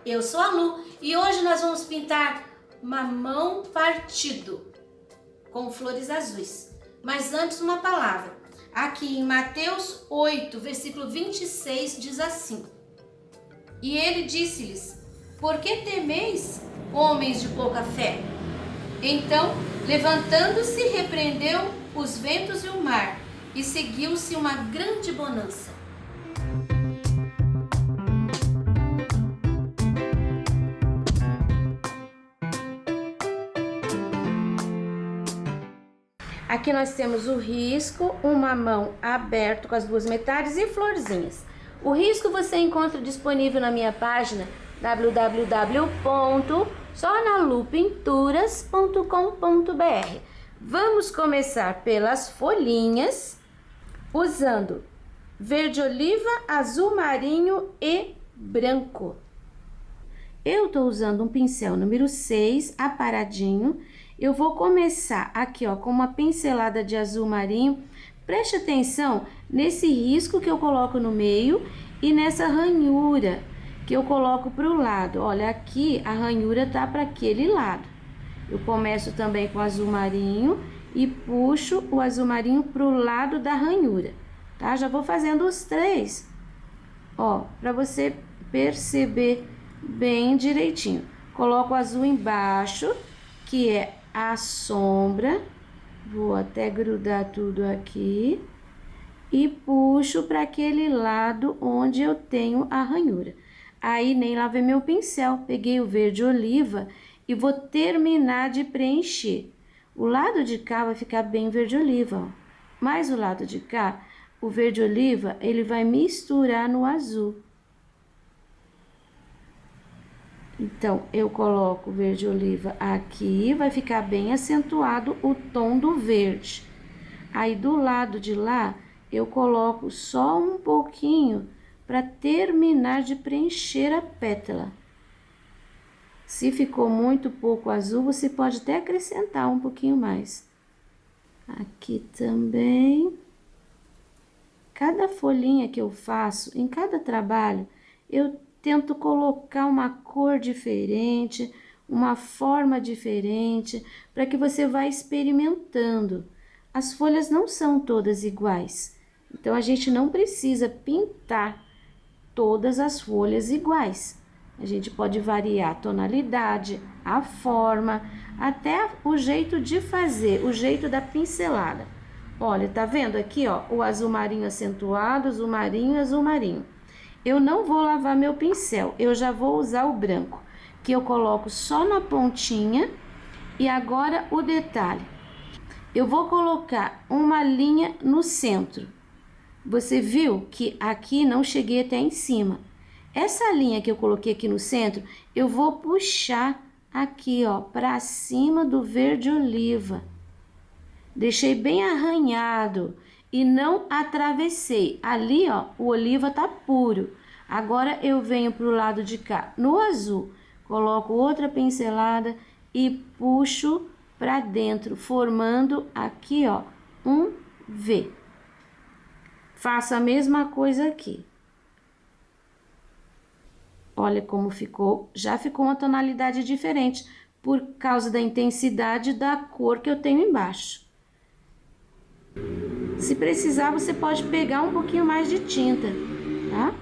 Eu sou a Lu e hoje nós vamos pintar mamão partido com flores azuis. Mas antes uma palavra. Aqui em Mateus 8, versículo 26 diz assim: E ele disse-lhes: Por que temeis, homens de pouca fé? Então, levantando-se, repreendeu os ventos e o mar, e seguiu-se uma grande bonança. Aqui nós temos o risco, um mamão aberto com as duas metades e florzinhas. O risco você encontra disponível na minha página www.sonalupinturas.com.br. Vamos começar pelas folhinhas, usando verde oliva, azul marinho e branco. Eu estou usando um pincel número 6, aparadinho. Eu vou começar aqui, ó, com uma pincelada de azul marinho. Preste atenção nesse risco que eu coloco no meio e nessa ranhura que eu coloco para o lado. Olha, aqui a ranhura tá para aquele lado. Eu começo também com azul marinho e puxo o azul marinho para o lado da ranhura, tá? Já vou fazendo os três, ó, para você perceber bem direitinho. Coloco o azul embaixo, que é a sombra, vou até grudar tudo aqui e puxo para aquele lado onde eu tenho a ranhura. Aí nem lavei meu pincel, peguei o verde oliva e vou terminar de preencher. O lado de cá vai ficar bem verde oliva, ó. Mas o lado de cá, o verde oliva, ele vai misturar no azul. Então, eu coloco o verde oliva aqui, vai ficar bem acentuado o tom do verde. Aí, do lado de lá, eu coloco só um pouquinho para terminar de preencher a pétala. Se ficou muito pouco azul, você pode até acrescentar um pouquinho mais. Aqui também. Cada folhinha que eu faço, em cada trabalho, eu tento colocar uma cor diferente, uma forma diferente, para que você vá experimentando. As folhas não são todas iguais, então a gente não precisa pintar todas as folhas iguais. A gente pode variar a tonalidade, a forma, até o jeito de fazer, o jeito da pincelada. Olha, tá vendo aqui, ó, o azul marinho acentuado, azul marinho, azul marinho. Eu não vou lavar meu pincel, eu já vou usar o branco, que eu coloco só na pontinha. E agora o detalhe, eu vou colocar uma linha no centro. Você viu que aqui não cheguei até em cima. Essa linha que eu coloquei aqui no centro, eu vou puxar aqui, ó, para cima do verde oliva. Deixei bem arranhado e não atravessei. Ali, ó, o oliva tá puro. Agora eu venho pro lado de cá, no azul, coloco outra pincelada e puxo para dentro, formando aqui, ó, um V. Faço a mesma coisa aqui. Olha como ficou, já ficou uma tonalidade diferente, por causa da intensidade da cor que eu tenho embaixo. Se precisar, você pode pegar um pouquinho mais de tinta, tá?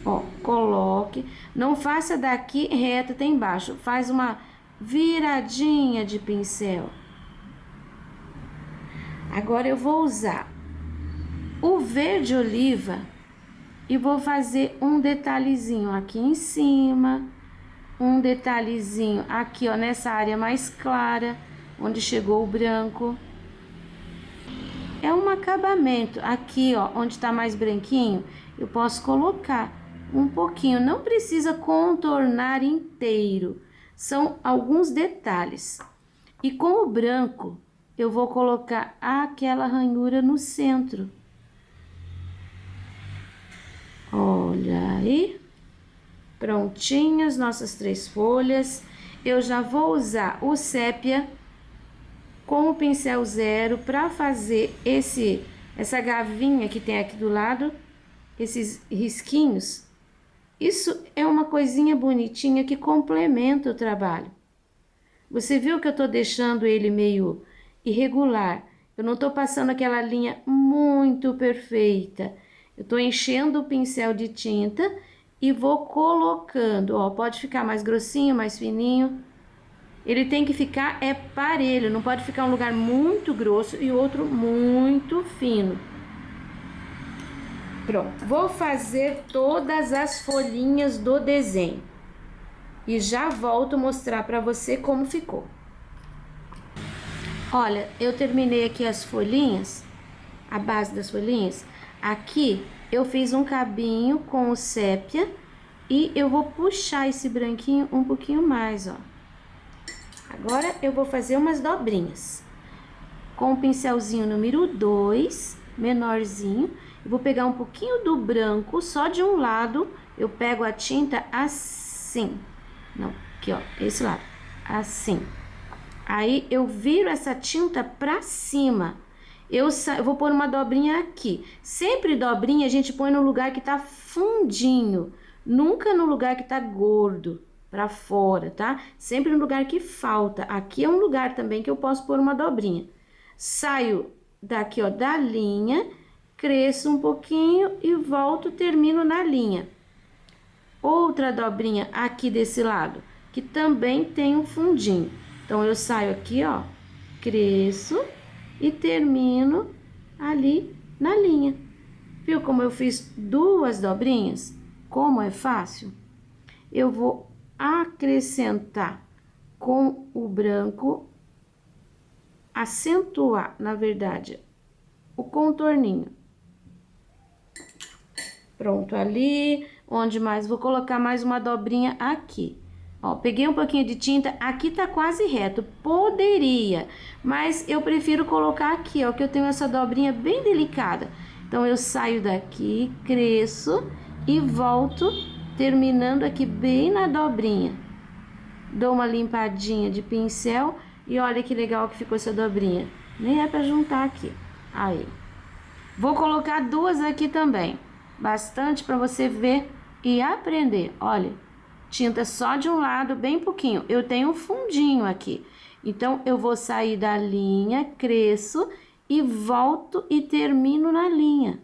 Ó, coloque, não faça daqui reto até embaixo, faz uma viradinha de pincel. Agora eu vou usar o verde oliva e vou fazer um detalhezinho aqui em cima, um detalhezinho aqui, ó, nessa área mais clara, onde chegou o branco. É um acabamento. Aqui, ó, onde tá mais branquinho, eu posso colocar um pouquinho. Não precisa contornar inteiro. São alguns detalhes. E com o branco, eu vou colocar aquela ranhura no centro. Olha aí. Prontinhas nossas 3 folhas. Eu já vou usar o sépia com o pincel 0 para fazer essa gavinha que tem aqui do lado, esses risquinhos. Isso é uma coisinha bonitinha que complementa o trabalho. Você viu que eu tô deixando ele meio irregular. Eu não tô passando aquela linha muito perfeita. Eu tô enchendo o pincel de tinta e vou colocando, ó, pode ficar mais grossinho, mais fininho. Ele tem que ficar parelho, não pode ficar um lugar muito grosso e outro muito fino. Pronto, vou fazer todas as folhinhas do desenho e já volto mostrar para você como ficou. Olha, eu terminei aqui as folhinhas, a base das folhinhas. Aqui eu fiz um cabinho com o sépia e eu vou puxar esse branquinho um pouquinho mais, ó. Agora eu vou fazer umas dobrinhas. Com o pincelzinho número 2, menorzinho, eu vou pegar um pouquinho do branco, só de um lado, eu pego a tinta assim. Não, aqui ó, esse lado, assim. Aí eu viro essa tinta pra cima. Eu vou pôr uma dobrinha aqui. Sempre dobrinha a gente põe no lugar que tá fundinho, nunca no lugar que tá gordo, pra fora, tá? Sempre no lugar que falta. Aqui é um lugar também que eu posso pôr uma dobrinha. Saio daqui, ó, da linha, cresço um pouquinho e volto, termino na linha. Outra dobrinha aqui desse lado, que também tem um fundinho. Então, eu saio aqui, ó, cresço e termino ali na linha. Viu como eu fiz duas dobrinhas? Como é fácil? Eu vou acrescentar com o branco, acentuar, na verdade, o contorninho. Pronto, ali, onde mais? Vou colocar mais uma dobrinha aqui. Ó, peguei um pouquinho de tinta, aqui tá quase reto, poderia, mas eu prefiro colocar aqui, ó, que eu tenho essa dobrinha bem delicada. Então, eu saio daqui, cresço e volto, terminando aqui bem na dobrinha. Dou uma limpadinha de pincel e olha que legal que ficou essa dobrinha. Nem é pra juntar aqui. Aí. Vou colocar duas aqui também, bastante pra você ver e aprender, olha. Tinta só de um lado, bem pouquinho. Eu tenho um fundinho aqui. Então, eu vou sair da linha, cresço e volto e termino na linha.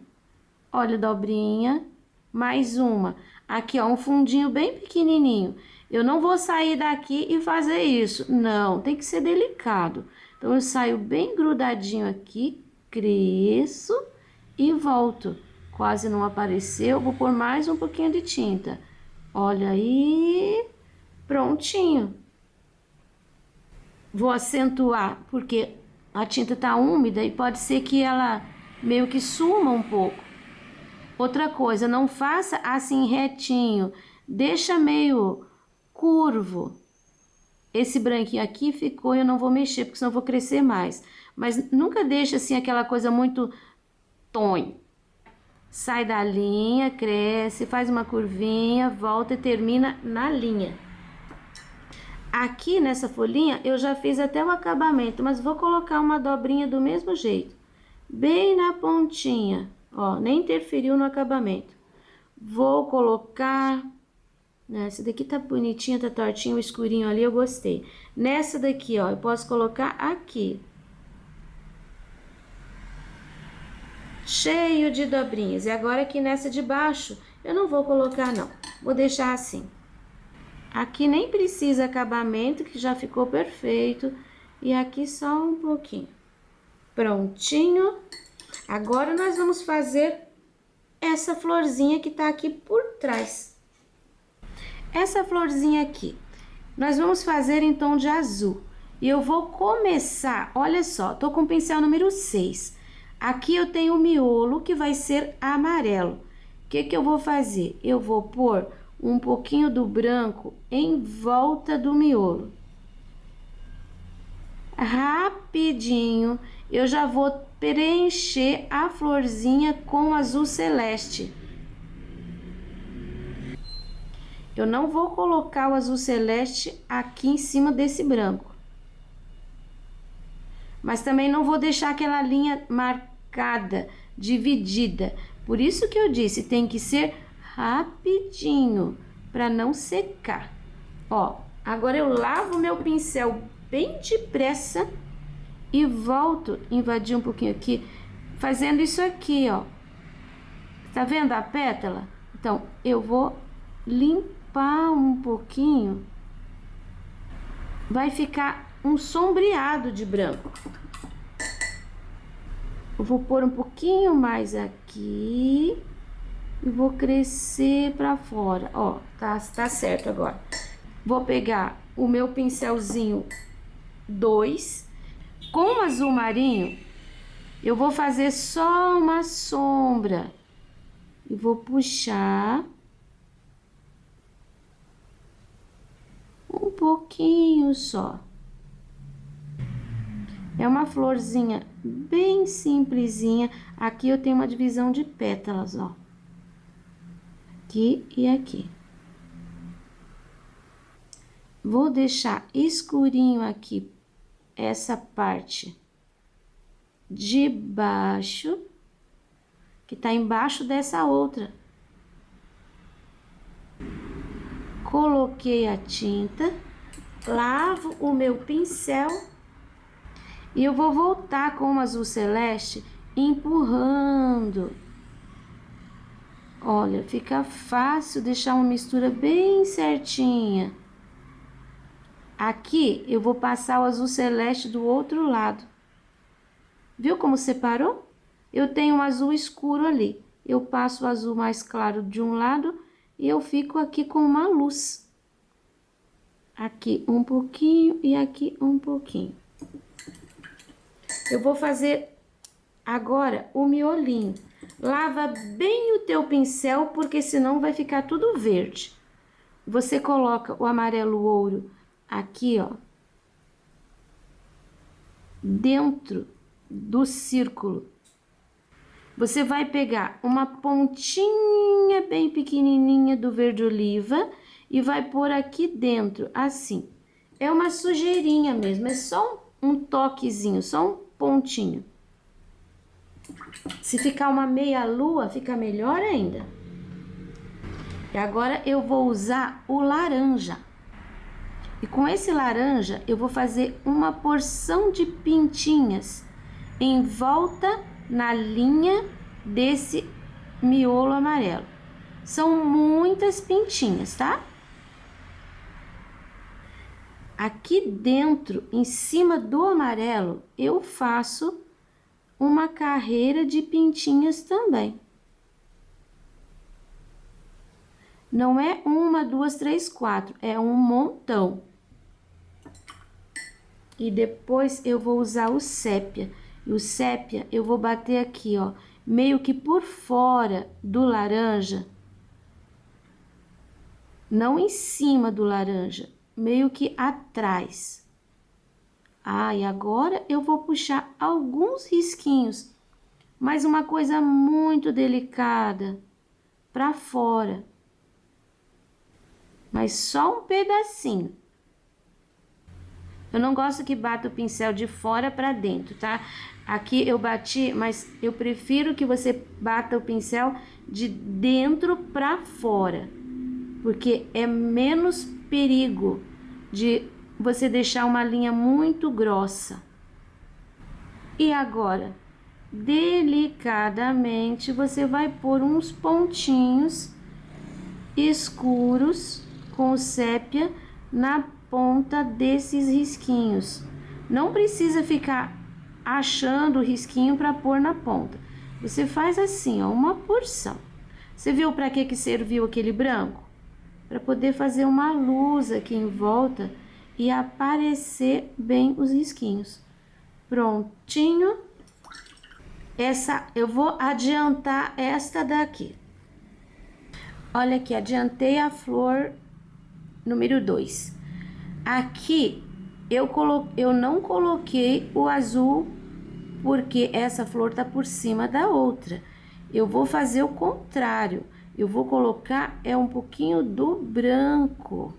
Olha, dobrinha, mais uma. Aqui, ó, um fundinho bem pequenininho. Eu não vou sair daqui e fazer isso. Não, tem que ser delicado. Então, eu saio bem grudadinho aqui, cresço e volto. Quase não apareceu, vou pôr mais um pouquinho de tinta. Olha aí, prontinho. Vou acentuar, porque a tinta tá úmida e pode ser que ela meio que suma um pouco. Outra coisa, não faça assim retinho, deixa meio curvo. Esse branquinho aqui ficou, eu não vou mexer, porque senão eu vou crescer mais. Mas nunca deixa assim aquela coisa muito tonha. Sai da linha, cresce, faz uma curvinha, volta e termina na linha. Aqui nessa folhinha eu já fiz até o acabamento, mas vou colocar uma dobrinha do mesmo jeito. Bem na pontinha, ó, nem interferiu no acabamento. Vou colocar... Essa daqui tá bonitinha, tá tortinho, escurinho ali, eu gostei. Nessa daqui, ó, eu posso colocar aqui. Cheio de dobrinhas. E agora aqui nessa de baixo, eu não vou colocar não, vou deixar assim. Aqui nem precisa acabamento, que já ficou perfeito. E aqui só um pouquinho. Prontinho. Agora nós vamos fazer essa florzinha que tá aqui por trás. Essa florzinha aqui, nós vamos fazer em tom de azul. E eu vou começar, olha só, tô com o pincel número 6. Aqui eu tenho o miolo que vai ser amarelo. O que que eu vou fazer? Eu vou pôr um pouquinho do branco em volta do miolo. Rapidinho, eu já vou preencher a florzinha com azul celeste. Eu não vou colocar o azul celeste aqui em cima desse branco. Mas também não vou deixar aquela linha marcada, dividida. Por isso que eu disse, tem que ser rapidinho, para não secar. Ó, agora eu lavo meu pincel bem depressa e volto a invadir um pouquinho aqui, fazendo isso aqui, ó. Tá vendo a pétala? Então, eu vou limpar um pouquinho. Vai ficar um sombreado de branco. Eu vou pôr um pouquinho mais aqui e vou crescer pra fora. Ó, tá certo agora. Vou pegar o meu pincelzinho 2 com o azul marinho. Eu vou fazer só uma sombra e vou puxar um pouquinho só. É uma florzinha bem simplesinha. Aqui eu tenho uma divisão de pétalas, ó. Aqui e aqui. Vou deixar escurinho aqui essa parte de baixo, que tá embaixo dessa outra. Coloquei a tinta, lavo o meu pincel e eu vou voltar com o azul celeste empurrando. Olha, fica fácil deixar uma mistura bem certinha. Aqui eu vou passar o azul celeste do outro lado. Viu como separou? Eu tenho um azul escuro ali. Eu passo o azul mais claro de um lado e eu fico aqui com uma luz. Aqui um pouquinho e aqui um pouquinho. Eu vou fazer agora o miolinho. Lava bem o teu pincel, porque senão vai ficar tudo verde. Você coloca o amarelo ouro aqui, ó, dentro do círculo. Você vai pegar uma pontinha bem pequenininha do verde oliva e vai pôr aqui dentro, assim. É uma sujeirinha mesmo, é só um toquezinho, só um pontinho. Se ficar uma meia lua, fica melhor ainda. E agora eu vou usar o laranja. E com esse laranja eu vou fazer uma porção de pintinhas em volta na linha desse miolo amarelo. São muitas pintinhas, tá? Aqui dentro, em cima do amarelo, eu faço uma carreira de pintinhas também. Não é uma, duas, três, quatro, é um montão. E depois eu vou usar o sépia. E o sépia eu vou bater aqui, ó, meio que por fora do laranja. Não em cima do laranja, meio que atrás. Ah, e agora eu vou puxar alguns risquinhos, mas uma coisa muito delicada, para fora. Mas só um pedacinho. Eu não gosto que bata o pincel de fora para dentro, tá? Aqui eu bati, mas eu prefiro que você bata o pincel de dentro para fora, porque é menos perigo de você deixar uma linha muito grossa. E agora, delicadamente, você vai pôr uns pontinhos escuros com o sépia na ponta desses risquinhos. Não precisa ficar achando o risquinho para pôr na ponta. Você faz assim, ó, uma porção. Você viu para que serviu aquele branco? Para poder fazer uma luz aqui em volta e aparecer bem os risquinhos. Prontinho. Essa eu vou adiantar esta daqui. Olha aqui, adiantei a flor número 2. Aqui eu não coloquei o azul porque essa flor tá por cima da outra. Eu vou fazer o contrário. Eu vou colocar um pouquinho do branco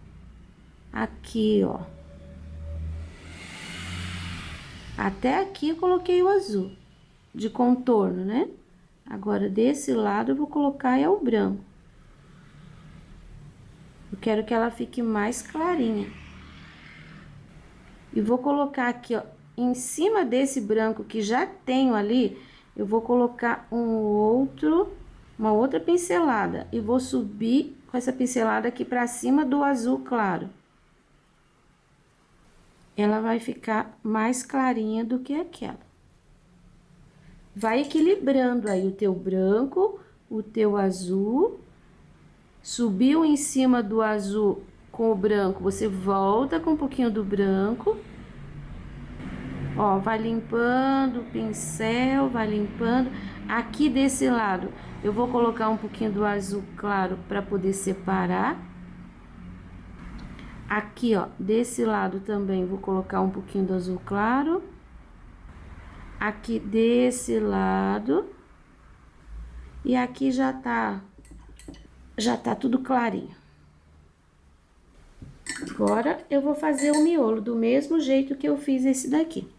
aqui, ó. Até aqui eu coloquei o azul de contorno, né? Agora desse lado eu vou colocar o branco. Eu quero que ela fique mais clarinha. E vou colocar aqui, ó, em cima desse branco que já tenho ali, eu vou colocar uma outra pincelada. E vou subir com essa pincelada aqui pra cima do azul claro. Ela vai ficar mais clarinha do que aquela. Vai equilibrando aí o teu branco, o teu azul. Subiu em cima do azul com o branco, você volta com um pouquinho do branco. Ó, vai limpando o pincel, vai limpando. Aqui desse lado, eu vou colocar um pouquinho do azul claro para poder separar. Aqui, ó, desse lado também vou colocar um pouquinho do azul claro. Aqui desse lado. E aqui já tá tudo clarinho. Agora, eu vou fazer o miolo do mesmo jeito que eu fiz esse daqui.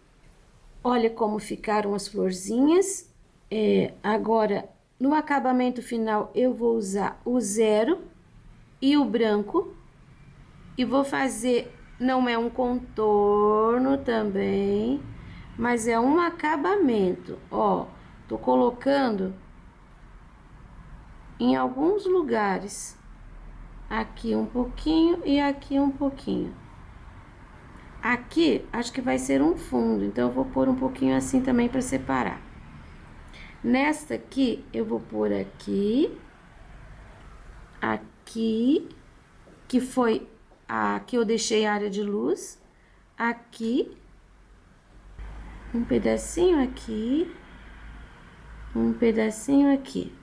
Olha como ficaram as florzinhas. Agora, no acabamento final, eu vou usar o zero e o branco. E vou fazer, não é um contorno também, mas é um acabamento. Ó, tô colocando em alguns lugares. Aqui um pouquinho e aqui um pouquinho. Aqui, acho que vai ser um fundo, então eu vou pôr um pouquinho assim também para separar. Nesta aqui, eu vou pôr aqui, que foi a que eu deixei a área de luz, aqui, um pedacinho aqui, um pedacinho aqui,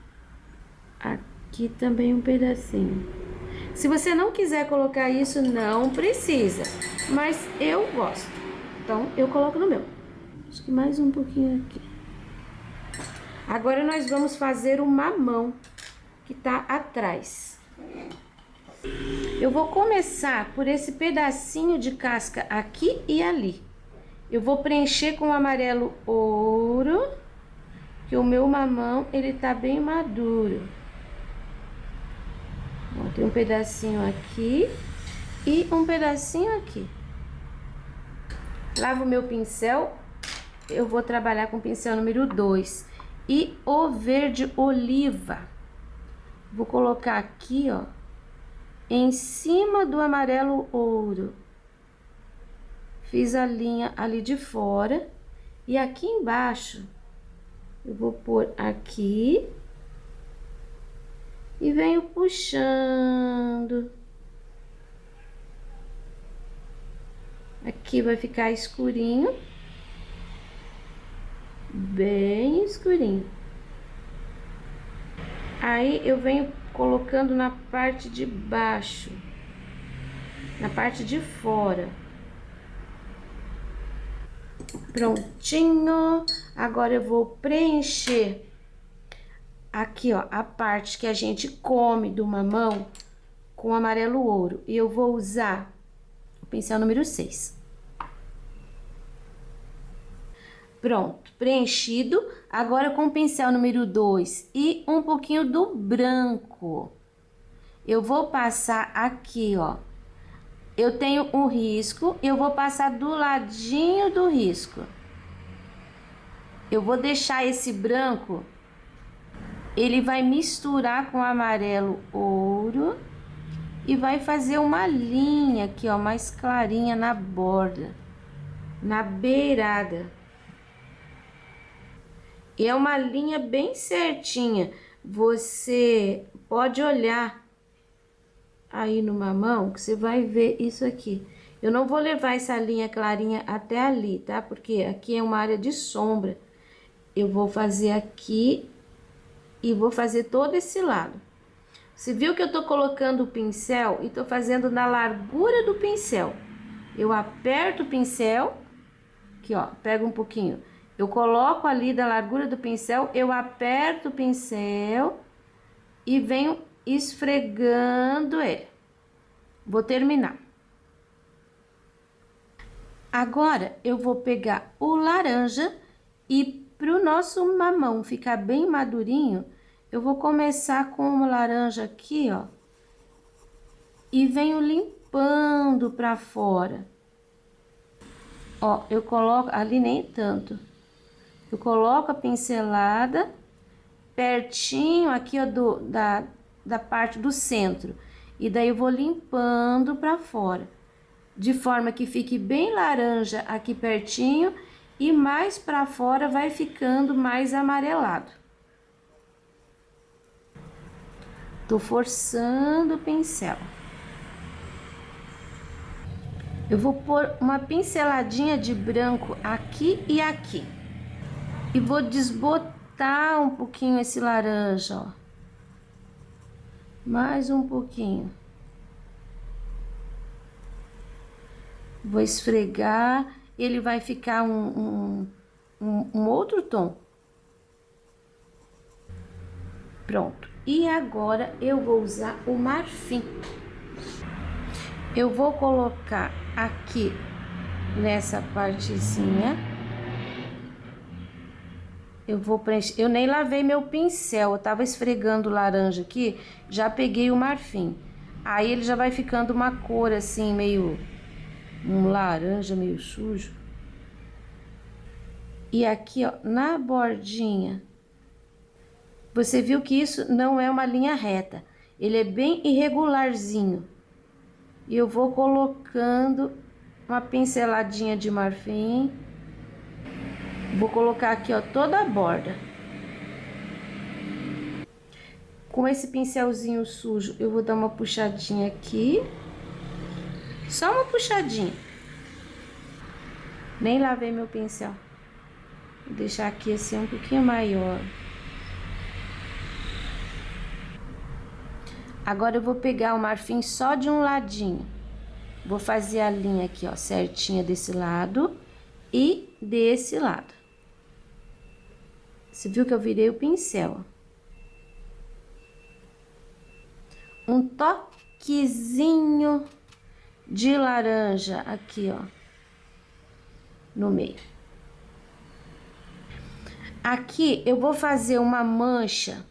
aqui também um pedacinho. Se você não quiser colocar isso, não precisa, mas eu gosto, então eu coloco no meu. Acho que mais um pouquinho aqui. Agora nós vamos fazer o mamão que tá atrás. Eu vou começar por esse pedacinho de casca aqui e ali. Eu vou preencher com amarelo ouro, que o meu mamão, ele tá bem maduro. Ó, tem um pedacinho aqui e um pedacinho aqui. Lavo o meu pincel, eu vou trabalhar com o pincel número 2. E o verde oliva. Vou colocar aqui, ó, em cima do amarelo ouro. Fiz a linha ali de fora. E aqui embaixo, eu vou pôr aqui. E venho puxando. Aqui vai ficar escurinho. Bem escurinho. Aí, eu venho colocando na parte de baixo. Na parte de fora. Prontinho. Agora, eu vou preencher aqui, ó, a parte que a gente come do mamão com amarelo ouro. E eu vou usar o pincel número 6. Pronto, preenchido. Agora, com o pincel número 2 e um pouquinho do branco, eu vou passar aqui, ó. Eu tenho um risco, eu vou passar do ladinho do risco. Eu vou deixar esse branco, ele vai misturar com o amarelo ouro e vai fazer uma linha aqui, ó, mais clarinha na borda, na beirada. E é uma linha bem certinha. Você pode olhar aí no mamão, que você vai ver isso aqui. Eu não vou levar essa linha clarinha até ali, tá? Porque aqui é uma área de sombra. Eu vou fazer aqui e vou fazer todo esse lado. Você viu que eu tô colocando o pincel e tô fazendo na largura do pincel. Eu aperto o pincel, aqui ó, pego um pouquinho. Eu coloco ali da largura do pincel, eu aperto o pincel e venho esfregando ele. Vou terminar. Agora, eu vou pegar o laranja e pro nosso mamão ficar bem madurinho, eu vou começar com uma laranja aqui, ó. e venho limpando para fora. Ó, eu coloco ali nem tanto. Eu coloco a pincelada pertinho aqui, ó, da parte do centro. E daí eu vou limpando para fora, de forma que fique bem laranja aqui pertinho e mais para fora vai ficando mais amarelado. Tô forçando o pincel. Eu vou pôr uma pinceladinha de branco aqui e aqui. E vou desbotar um pouquinho esse laranja, ó. Mais um pouquinho. Vou esfregar, ele vai ficar um outro tom. Pronto. E agora eu vou usar o marfim. Eu vou colocar aqui nessa partezinha. Eu vou preencher. Eu nem lavei meu pincel, eu tava esfregando o laranja aqui, já peguei o marfim. Aí ele já vai ficando uma cor assim, meio um laranja meio sujo. E aqui, ó, na bordinha, você viu que isso não é uma linha reta, ele é bem irregularzinho. E eu vou colocando uma pinceladinha de marfim. Vou colocar aqui, ó, toda a borda. Com esse pincelzinho sujo, eu vou dar uma puxadinha aqui. Só uma puxadinha. Nem lavei meu pincel. Vou deixar aqui assim um pouquinho maior. Agora eu vou pegar o marfim só de um ladinho. Vou fazer a linha aqui, ó, certinha desse lado e desse lado. Você viu que eu virei o pincel, ó. Um toquezinho de laranja aqui, ó, no meio. Aqui eu vou fazer uma mancha.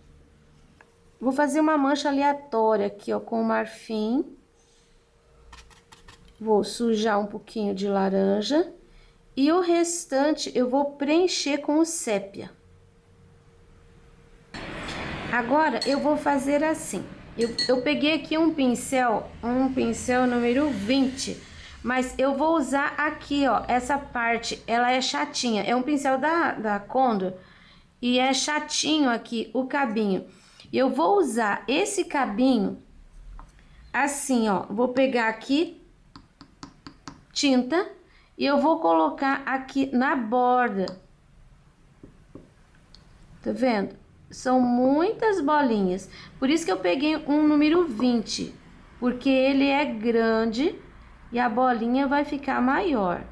Vou fazer uma mancha aleatória aqui, ó, com o marfim. Vou sujar um pouquinho de laranja. E o restante eu vou preencher com o sépia. Agora, eu vou fazer assim. Eu peguei aqui um pincel número 20. Mas eu vou usar aqui, ó, essa parte, ela é chatinha. É um pincel da Condor. E é chatinho aqui o cabinho. Eu vou usar esse cabinho assim, ó. Vou pegar aqui tinta e eu vou colocar aqui na borda. Tá vendo? São muitas bolinhas. Por isso que eu peguei um número 20, porque ele é grande e a bolinha vai ficar maior.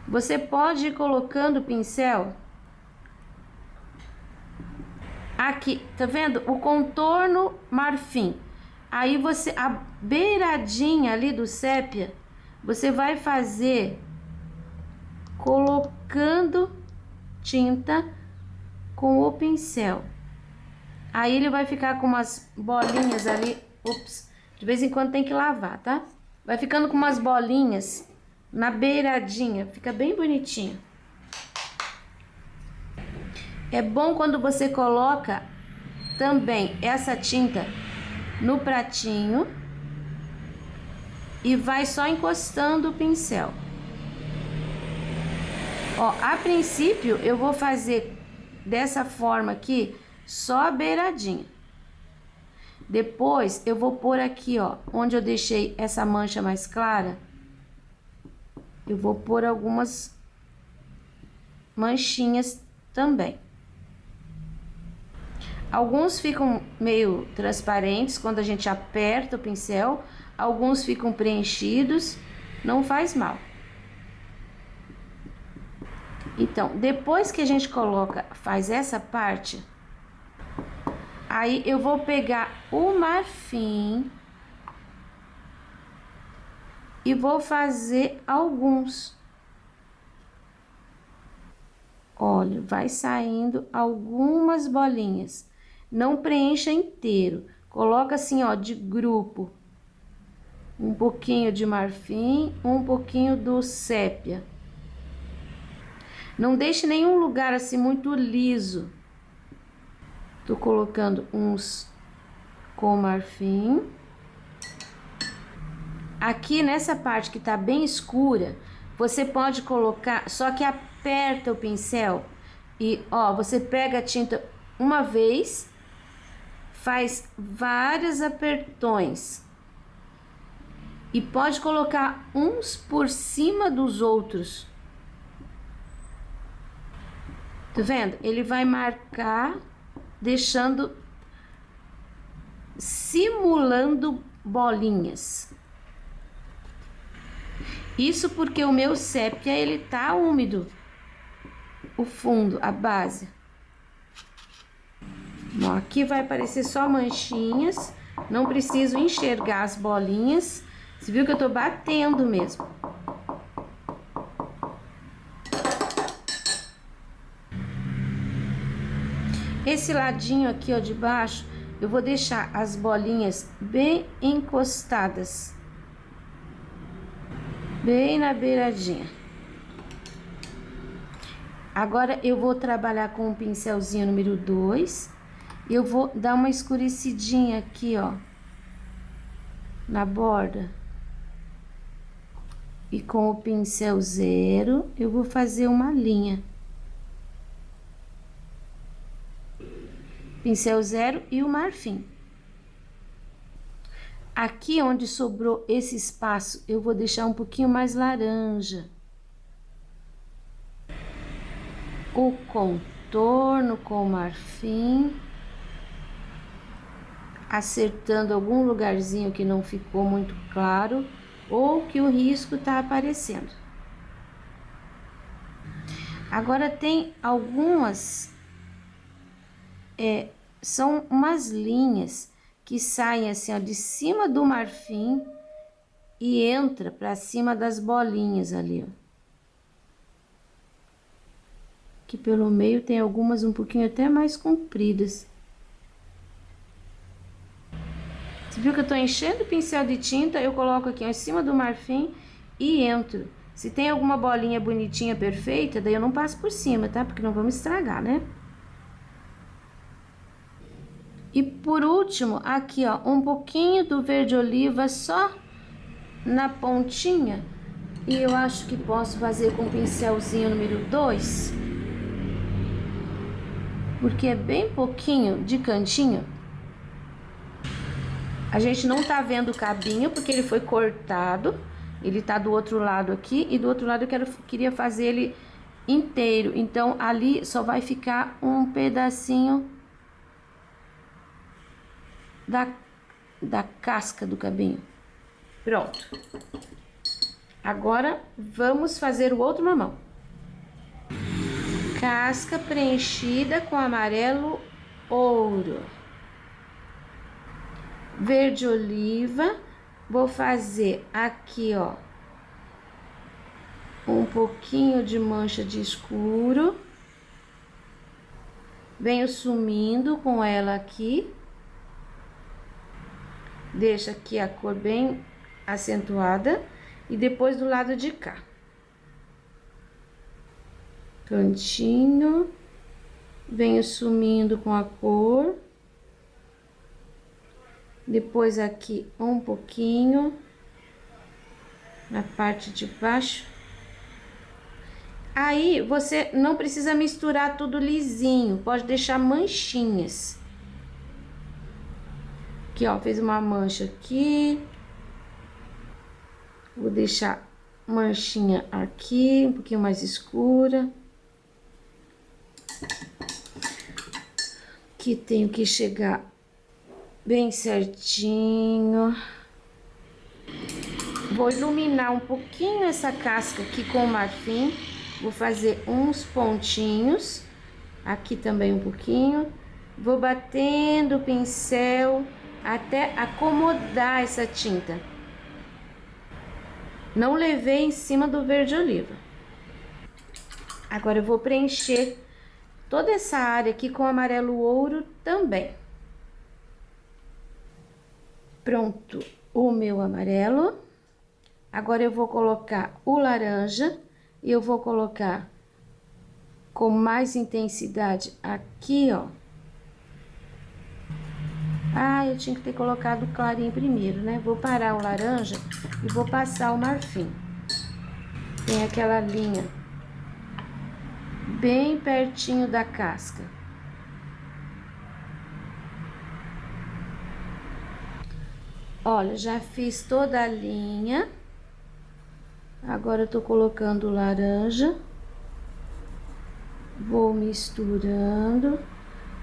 Você pode ir colocando o pincel aqui, tá vendo? O contorno marfim. Aí você, a beiradinha ali do sépia, você vai fazer colocando tinta com o pincel. Aí ele vai ficar com umas bolinhas ali. Ups, de vez em quando tem que lavar, tá? Vai ficando com umas bolinhas na beiradinha, fica bem bonitinho. É bom quando você coloca também essa tinta no pratinho e vai só encostando o pincel. Ó, a princípio eu vou fazer dessa forma aqui, só a beiradinha. Depois eu vou pôr aqui, ó, onde eu deixei essa mancha mais clara, eu vou pôr algumas manchinhas também. Alguns ficam meio transparentes quando a gente aperta o pincel, alguns ficam preenchidos, não faz mal. Então, depois que a gente faz essa parte, aí eu vou pegar o marfim e vou fazer alguns. Olha, vai saindo algumas bolinhas. não preencha inteiro. Coloca assim, ó, de grupo. Um pouquinho de marfim, um pouquinho do sépia. Não deixe nenhum lugar assim muito liso. Tô colocando uns com marfim. Aqui nessa parte que tá bem escura, você pode colocar, só que aperta o pincel e, ó, você pega a tinta uma vez, faz vários apertões e pode colocar uns por cima dos outros. Tá vendo? Ele vai marcar, deixando, simulando bolinhas. Isso porque o meu sépia, ele tá úmido. O fundo, a base. Ó, aqui vai aparecer só manchinhas. Não preciso enxergar as bolinhas. Você viu que eu tô batendo mesmo. Esse ladinho aqui, ó, de baixo, eu vou deixar as bolinhas bem encostadas. Bem na beiradinha. Agora eu vou trabalhar com o pincelzinho número 2. Eu vou dar uma escurecidinha aqui, ó, na borda. E com o pincel 0, eu vou fazer uma linha. Pincel 0 e o marfim. Aqui onde sobrou esse espaço, eu vou deixar um pouquinho mais laranja. O contorno com o marfim. Acertando algum lugarzinho que não ficou muito claro ou que o risco tá aparecendo. Agora tem algumas, são umas linhas que saem assim, ó, de cima do marfim e entra para cima das bolinhas ali, ó. Que pelo meio tem algumas um pouquinho até mais compridas. Você viu que eu tô enchendo o pincel de tinta, eu coloco aqui ó, em cima do marfim e entro. Se tem alguma bolinha bonitinha, perfeita, daí eu não passo por cima, tá? Porque não vamos estragar, né? E por último, aqui ó, um pouquinho do verde oliva só na pontinha. E eu acho que posso fazer com o pincelzinho número 2. Porque é bem pouquinho de cantinho. A gente não tá vendo o cabinho porque ele foi cortado. Ele tá do outro lado aqui e do outro lado eu queria fazer ele inteiro. Então ali só vai ficar um pedacinho da casca do cabinho. Pronto. Agora vamos fazer o outro mamão. Casca preenchida com amarelo ouro. Verde oliva, vou fazer aqui, ó, um pouquinho de mancha de escuro. Venho sumindo com ela aqui. Deixa aqui a cor bem acentuada. E depois do lado de cá. Cantinho. Venho sumindo com a cor. Depois aqui um pouquinho na parte de baixo. Aí você não precisa misturar tudo lisinho, pode deixar manchinhas. Aqui ó, fez uma mancha aqui. Vou deixar manchinha aqui, um pouquinho mais escura. Aqui tenho que chegar bem certinho. Vou iluminar um pouquinho essa casca aqui com o marfim. Vou fazer uns pontinhos. Aqui também um pouquinho. Vou batendo o pincel até acomodar essa tinta. Não levei em cima do verde oliva. Agora eu vou preencher toda essa área aqui com amarelo ouro também. Pronto o meu amarelo. Agora eu vou colocar o laranja e eu vou colocar com mais intensidade aqui, ó. Ah, eu tinha que ter colocado o clarinho primeiro, né? Vou parar o laranja e vou passar o marfim. Tem aquela linha bem pertinho da casca. Olha, já fiz toda a linha. Agora eu tô colocando o laranja. Vou misturando.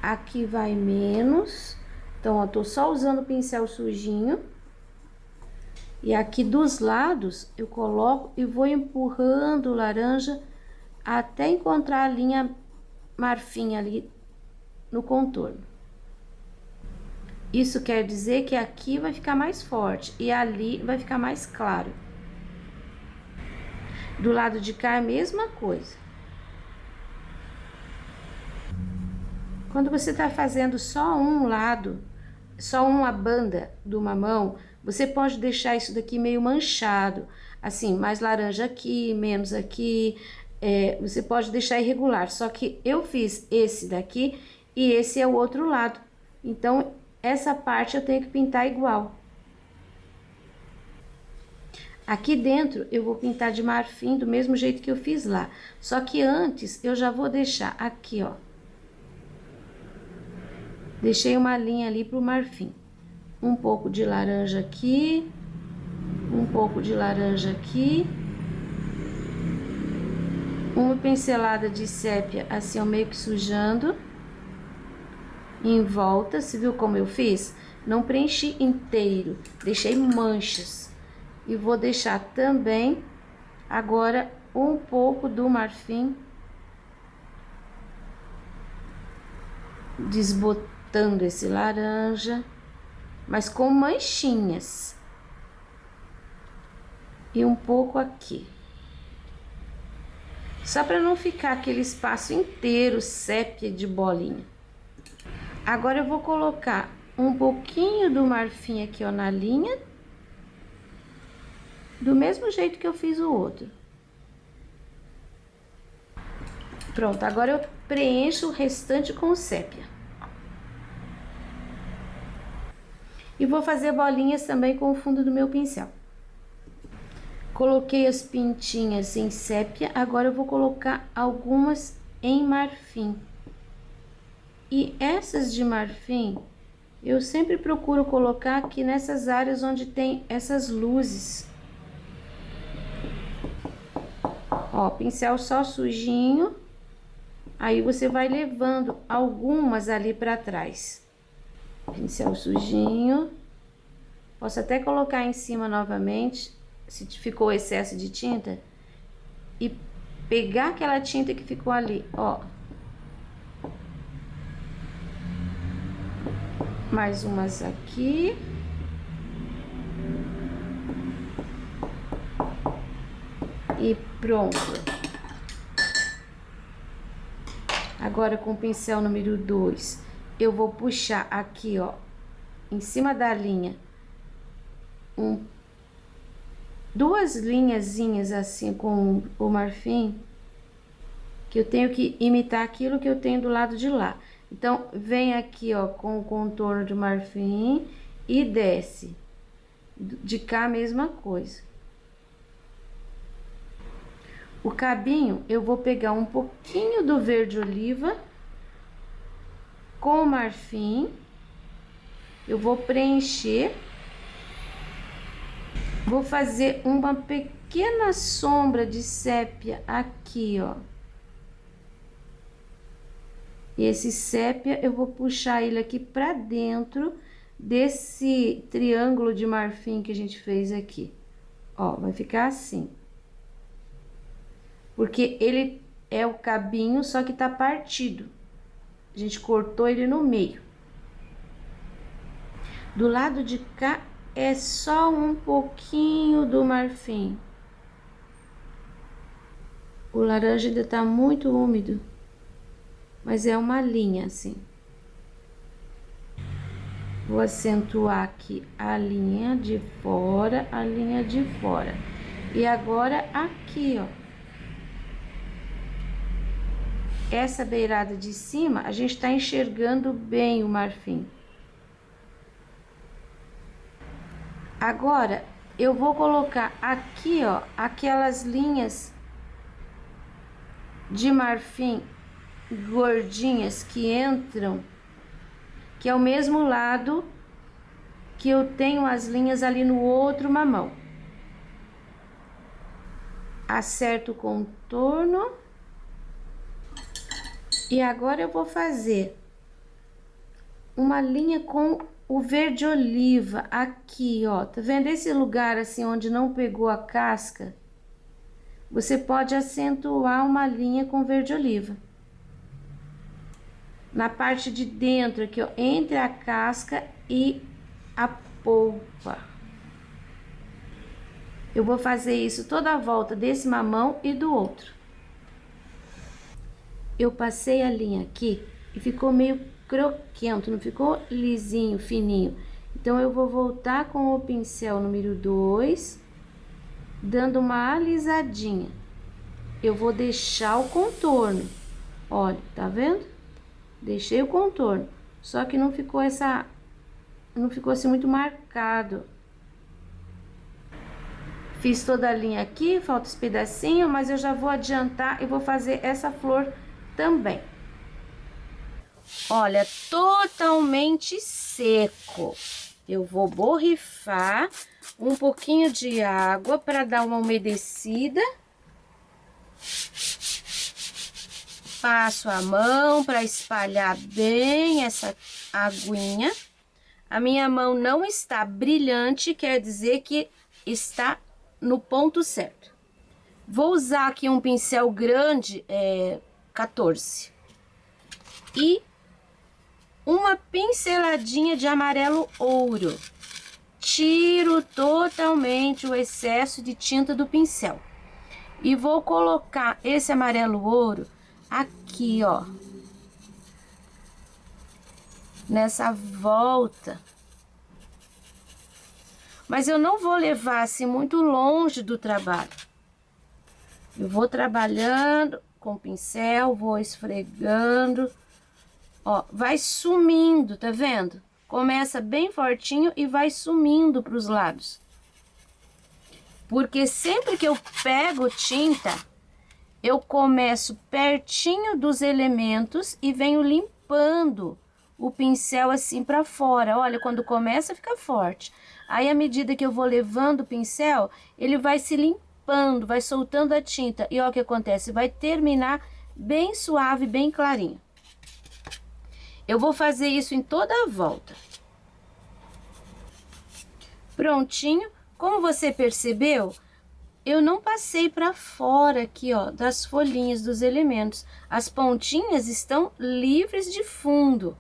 Aqui vai menos. Então, ó, tô só usando o pincel sujinho. E aqui dos lados eu coloco e vou empurrando o laranja até encontrar a linha marfim ali no contorno. Isso quer dizer que aqui vai ficar mais forte e ali vai ficar mais claro. Do lado de cá é a mesma coisa. Quando você tá fazendo só um lado, só uma banda do mamão, você pode deixar isso daqui meio manchado, assim, mais laranja aqui, menos aqui, você pode deixar irregular, só que eu fiz esse daqui e esse é o outro lado, então essa parte eu tenho que pintar igual. Aqui dentro eu vou pintar de marfim do mesmo jeito que eu fiz lá, só que antes eu já vou deixar aqui, ó. Deixei uma linha ali pro marfim. Um pouco de laranja aqui, um pouco de laranja aqui. Uma pincelada de sépia, assim, ó, meio que sujando. Em volta, você viu como eu fiz? Não preenchi inteiro, deixei manchas. E vou deixar também, agora, um pouco do marfim. Desbotando esse laranja, mas com manchinhas. E um pouco aqui. Só para não ficar aquele espaço inteiro sépia de bolinha. Agora eu vou colocar um pouquinho do marfim aqui, ó, na linha. Do mesmo jeito que eu fiz o outro. Pronto, agora eu preencho o restante com sépia. E vou fazer bolinhas também com o fundo do meu pincel. Coloquei as pintinhas em sépia, agora eu vou colocar algumas em marfim. E essas de marfim, eu sempre procuro colocar aqui nessas áreas onde tem essas luzes. Ó, pincel só sujinho, aí você vai levando algumas ali pra trás. Pincel sujinho, posso até colocar em cima novamente, se ficou excesso de tinta, e pegar aquela tinta que ficou ali, ó. Mais umas aqui. E pronto. Agora com o pincel número 2, eu vou puxar aqui, ó, em cima da linha, duas linhazinhas assim com o marfim, que eu tenho que imitar aquilo que eu tenho do lado de lá. Então, vem aqui, ó, com o contorno de marfim e desce. De cá, a mesma coisa. O cabinho, eu vou pegar um pouquinho do verde oliva com marfim. Eu vou preencher. Vou fazer uma pequena sombra de sépia aqui, ó. Esse sépia, eu vou puxar ele aqui pra dentro desse triângulo de marfim que a gente fez aqui. Ó, vai ficar assim. Porque ele é o cabinho, só que tá partido. A gente cortou ele no meio. Do lado de cá é só um pouquinho do marfim. O laranja ainda tá muito úmido. Mas é uma linha, assim. Vou acentuar aqui a linha de fora, a linha de fora. E agora aqui, ó. Essa beirada de cima, a gente tá enxergando bem o marfim. Agora, eu vou colocar aqui, ó, aquelas linhas de marfim gordinhas que entram, que é o mesmo lado que eu tenho as linhas ali no outro mamão. Acerto o contorno. E agora eu vou fazer uma linha com o verde oliva aqui, ó. Tá vendo esse lugar assim onde não pegou a casca? Você pode acentuar uma linha com verde oliva. Na parte de dentro aqui, ó, entre a casca e a polpa. Eu vou fazer isso toda a volta desse mamão e do outro. Eu passei a linha aqui e ficou meio croquento, não ficou lisinho, fininho. Então, eu vou voltar com o pincel número 2, dando uma alisadinha. Eu vou deixar o contorno. Olha, tá vendo? Deixei o contorno, só que não ficou assim muito marcado. Fiz toda a linha aqui, falta esse pedacinho, mas eu já vou adiantar e vou fazer essa flor também. Olha, totalmente seco. Eu vou borrifar um pouquinho de água para dar uma umedecida. Passo a mão para espalhar bem essa aguinha. A minha mão não está brilhante, quer dizer que está no ponto certo. Vou usar aqui um pincel grande, 14. E uma pinceladinha de amarelo ouro. Tiro totalmente o excesso de tinta do pincel. E vou colocar esse amarelo ouro aqui, ó. Nessa volta. Mas eu não vou levar assim muito longe do trabalho. Eu vou trabalhando com o pincel, vou esfregando. Ó, vai sumindo, tá vendo? Começa bem fortinho e vai sumindo para os lados. Porque sempre que eu pego tinta, eu começo pertinho dos elementos e venho limpando o pincel assim para fora. Olha, quando começa fica forte. Aí, à medida que eu vou levando o pincel, ele vai se limpando, vai soltando a tinta. E olha o que acontece, vai terminar bem suave, bem clarinho. Eu vou fazer isso em toda a volta. Prontinho. Como você percebeu, eu não passei para fora aqui, ó, das folhinhas dos elementos. As pontinhas estão livres de fundo.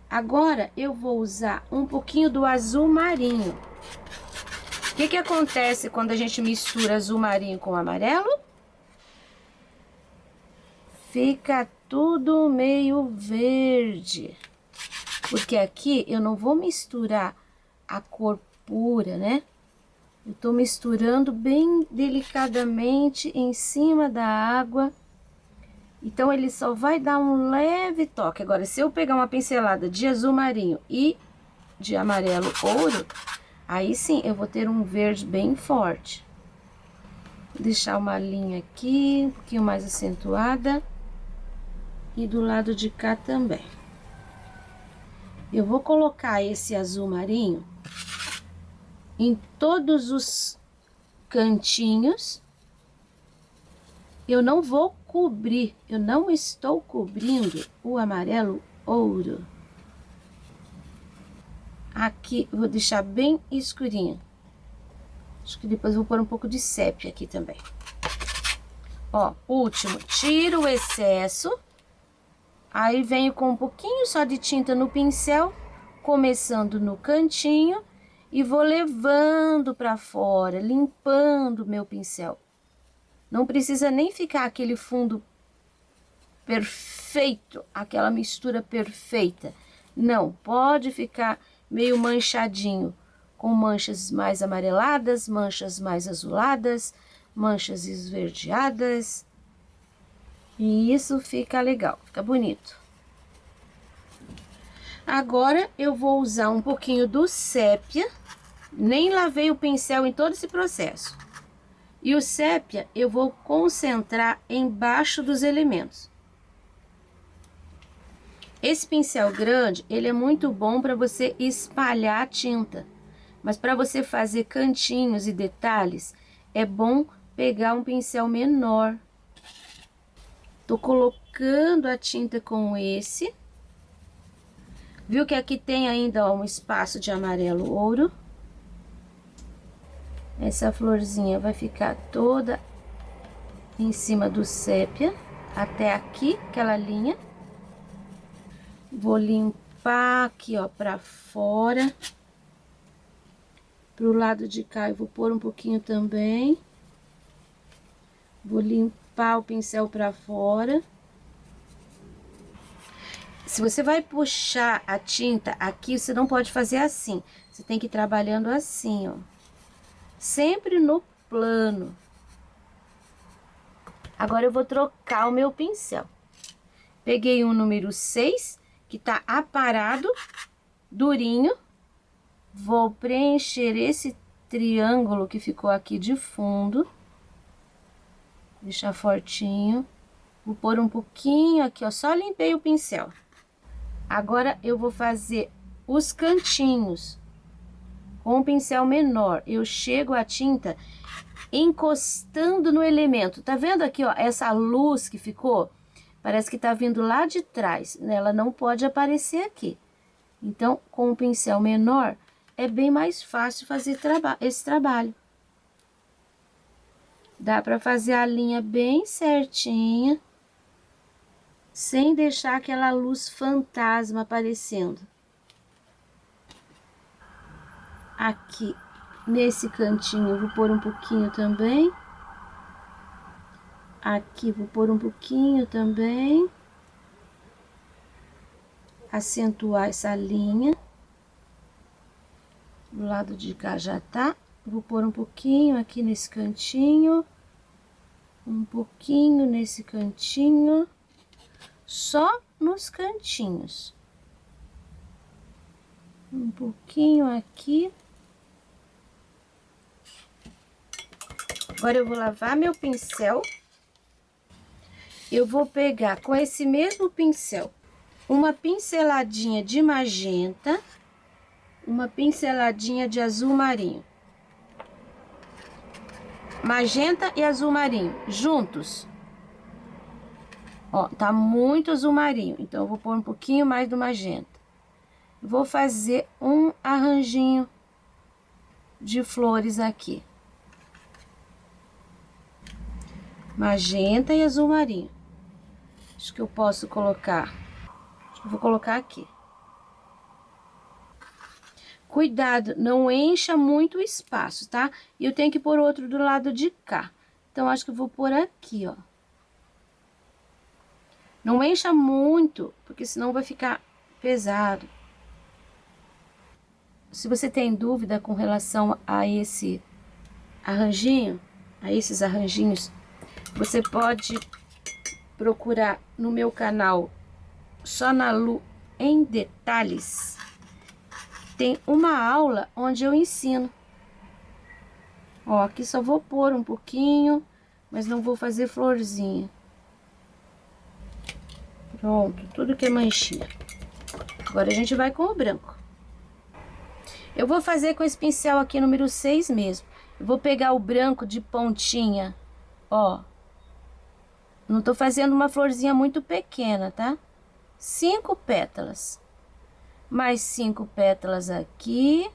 Agora, eu vou usar um pouquinho do azul marinho. O que acontece quando a gente mistura azul marinho com amarelo? Fica tudo meio verde. Porque aqui eu não vou misturar a cor pura, né? Eu tô misturando bem delicadamente em cima da água. Então, ele só vai dar um leve toque. Agora, se eu pegar uma pincelada de azul marinho e de amarelo ouro, aí sim eu vou ter um verde bem forte. Vou deixar uma linha aqui, um pouquinho mais acentuada. E do lado de cá também. Eu vou colocar esse azul marinho em todos os cantinhos. Eu não vou cobrir, eu não estou cobrindo o amarelo ouro. Aqui, eu vou deixar bem escurinho. Acho que depois eu vou pôr um pouco de sépia aqui também. Ó, último, tiro o excesso. Aí, venho com um pouquinho só de tinta no pincel, começando no cantinho, e vou levando para fora, limpando meu pincel. Não precisa nem ficar aquele fundo perfeito, aquela mistura perfeita. Não, pode ficar meio manchadinho, com manchas mais amareladas, manchas mais azuladas, manchas esverdeadas. E isso fica legal, fica bonito. Agora eu vou usar um pouquinho do sépia. Nem lavei o pincel em todo esse processo. E o sépia eu vou concentrar embaixo dos elementos. Esse pincel grande, ele é muito bom para você espalhar a tinta. Mas para você fazer cantinhos e detalhes, é bom pegar um pincel menor. Tô colocando a tinta com esse. Viu que aqui tem ainda um espaço de amarelo ouro. Essa florzinha vai ficar toda em cima do sépia, até aqui, aquela linha. Vou limpar aqui, ó, pra fora. Pro lado de cá eu vou pôr um pouquinho também. Vou limpar o pincel pra fora. Se você vai puxar a tinta aqui, você não pode fazer assim. Você tem que ir trabalhando assim, ó. Sempre no plano. Agora eu vou trocar o meu pincel. Peguei um número 6, que tá aparado, durinho. Vou preencher esse triângulo que ficou aqui de fundo. Deixar fortinho. Vou pôr um pouquinho aqui, ó. Só limpei o pincel. Agora eu vou fazer os cantinhos. Com um pincel menor, eu chego a tinta encostando no elemento. Tá vendo aqui, ó, essa luz que ficou? Parece que tá vindo lá de trás, né? Ela não pode aparecer aqui. Então, com um pincel menor, é bem mais fácil fazer esse trabalho. Dá pra fazer a linha bem certinha, sem deixar aquela luz fantasma aparecendo. Aqui, nesse cantinho, eu vou pôr um pouquinho também. Aqui, vou pôr um pouquinho também. Acentuar essa linha. Do lado de cá já tá. Vou pôr um pouquinho aqui nesse cantinho. Um pouquinho nesse cantinho. Só nos cantinhos. Um pouquinho aqui. Agora eu vou lavar meu pincel. Eu vou pegar com esse mesmo pincel uma pinceladinha de magenta, uma pinceladinha de azul marinho. Magenta e azul marinho juntos. Ó, tá muito azul marinho, então eu vou pôr um pouquinho mais do magenta. Vou fazer um arranjinho de flores aqui. Magenta e azul marinho. Acho que eu posso colocar. Acho que eu vou colocar aqui. Cuidado, não encha muito o espaço, tá? E eu tenho que pôr outro do lado de cá. Então, acho que eu vou pôr aqui, ó. Não encha muito, porque senão vai ficar pesado. Se você tem dúvida com relação a esse arranjinho, a esses arranjinhos, você pode procurar no meu canal Só na Lu em Detalhes. Tem uma aula onde eu ensino. Ó, aqui só vou pôr um pouquinho, mas não vou fazer florzinha. Pronto, tudo que é manchinha. Agora a gente vai com o branco. Eu vou fazer com esse pincel aqui número 6 mesmo. Eu vou pegar o branco de pontinha, ó. Não tô fazendo uma florzinha muito pequena, tá? 5 pétalas. Mais 5 pétalas aqui.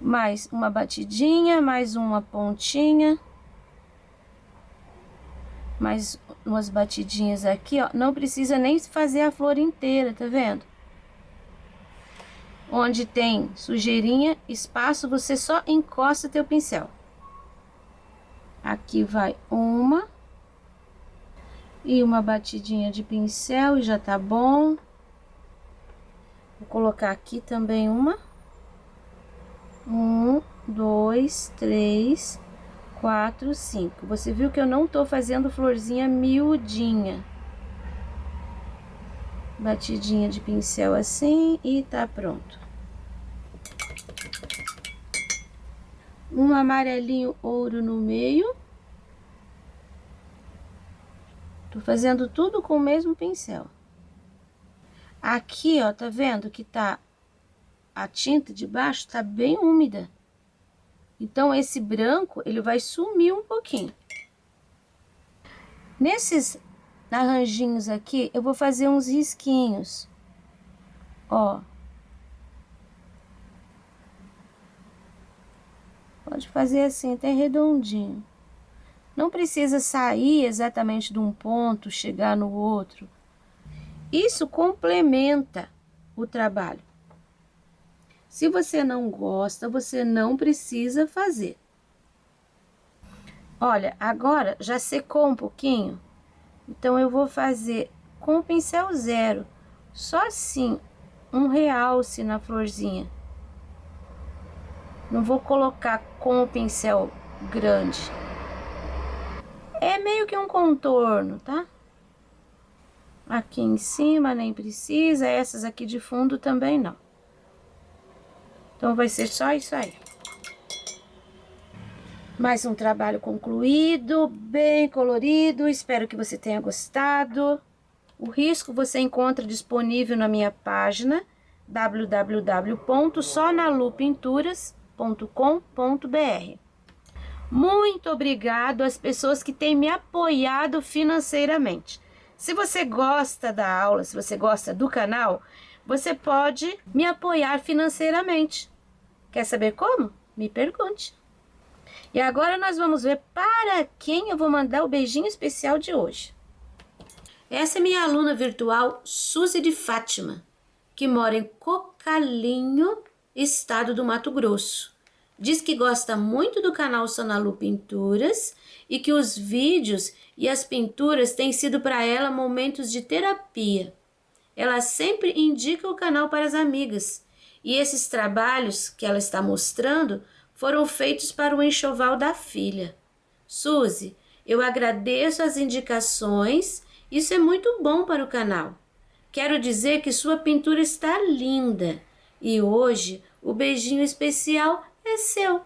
Mais uma batidinha, mais uma pontinha. Mais umas batidinhas aqui, ó. Não precisa nem fazer a flor inteira, tá vendo? Onde tem sujeirinha, espaço, você só encosta teu pincel. Aqui vai uma. E uma batidinha de pincel e já tá bom. Vou colocar aqui também uma. 1, 2, 3, 4, 5. Você viu que eu não tô fazendo florzinha miudinha. Batidinha de pincel assim e tá pronto. Um amarelinho ouro no meio. Tô fazendo tudo com o mesmo pincel. Aqui, ó, tá vendo que tá a tinta de baixo tá bem úmida. Então, esse branco, ele vai sumir um pouquinho. Nesses arranjinhos aqui, eu vou fazer uns risquinhos. Ó. Pode fazer assim, até redondinho. Não precisa sair exatamente de um ponto, chegar no outro. Isso complementa o trabalho. Se você não gosta, você não precisa fazer. Olha, agora já secou um pouquinho, então eu vou fazer com o pincel zero, só assim, um realce na florzinha. Não vou colocar com o pincel grande. É meio que um contorno, tá? Aqui em cima nem precisa, essas aqui de fundo também não. Então, vai ser só isso aí. Mais um trabalho concluído, bem colorido, espero que você tenha gostado. O risco você encontra disponível na minha página www.sonalupinturas.com.br. Muito obrigado às pessoas que têm me apoiado financeiramente. Se você gosta da aula, se você gosta do canal, você pode me apoiar financeiramente. Quer saber como? Me pergunte. E agora nós vamos ver para quem eu vou mandar o beijinho especial de hoje. Essa é minha aluna virtual, Suzy de Fátima, que mora em Cocalinho, estado do Mato Grosso. Diz que gosta muito do canal Sonalu Pinturas e que os vídeos e as pinturas têm sido para ela momentos de terapia. Ela sempre indica o canal para as amigas. E esses trabalhos que ela está mostrando foram feitos para o enxoval da filha. Suzy, eu agradeço as indicações, isso é muito bom para o canal. Quero dizer que sua pintura está linda e hoje o beijinho especial é seu.